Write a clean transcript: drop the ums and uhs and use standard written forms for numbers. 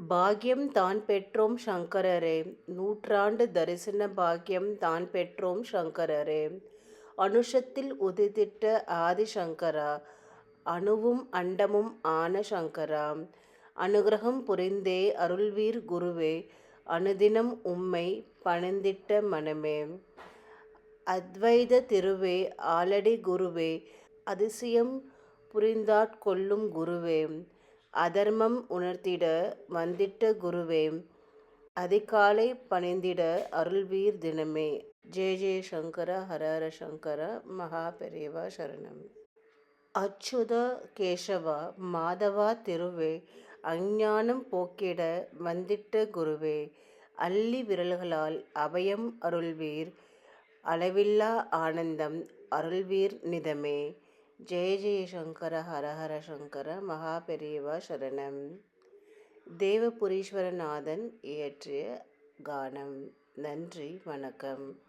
பாக்யம் தான் பெற்றோம் சங்கரரே. நூற்றாண்டு தரிசன பாக்யம் தான் பெற்றோம் சங்கரரே. அனுஷத்தில் உதித்திட்ட ஆதிசங்கரா. அணுவும் அண்டமும் ஆன சங்கரா. அனுக்கிரகம் புரிந்தே அருள்வீர் குருவே. அனுதினம் உம்மை பணிந்திட்ட மனமே. அத்வைத திருவே ஆலடி குருவே. அதிசயம் புரிந்தாட்கொள்ளும் குருவே. அதர்மம் உணர்த்திட வந்திட்ட குருவே. அதிகாலை பணிந்திட அருள்வீர் தினமே. ஜெய ஜெய சங்கர ஹர ஹர சங்கர. மகா பெரியவா சரணம். அச்சுத கேசவா மாதவா திருவே. அஞ்ஞானம் போக்கிட வந்திட்ட குருவே. அல்லி விரல்களால் அபயம் அருள்வீர். அளவில்லா ஆனந்தம் அருள்வீர் நிதமே. ஜெய ஜெய சங்கர ஹர ஹர சங்கர. மகா பெரியவா சரணம். தேவபுரீஸ்வரநாதன் இயற்றிய கானம். நன்றி, வணக்கம்.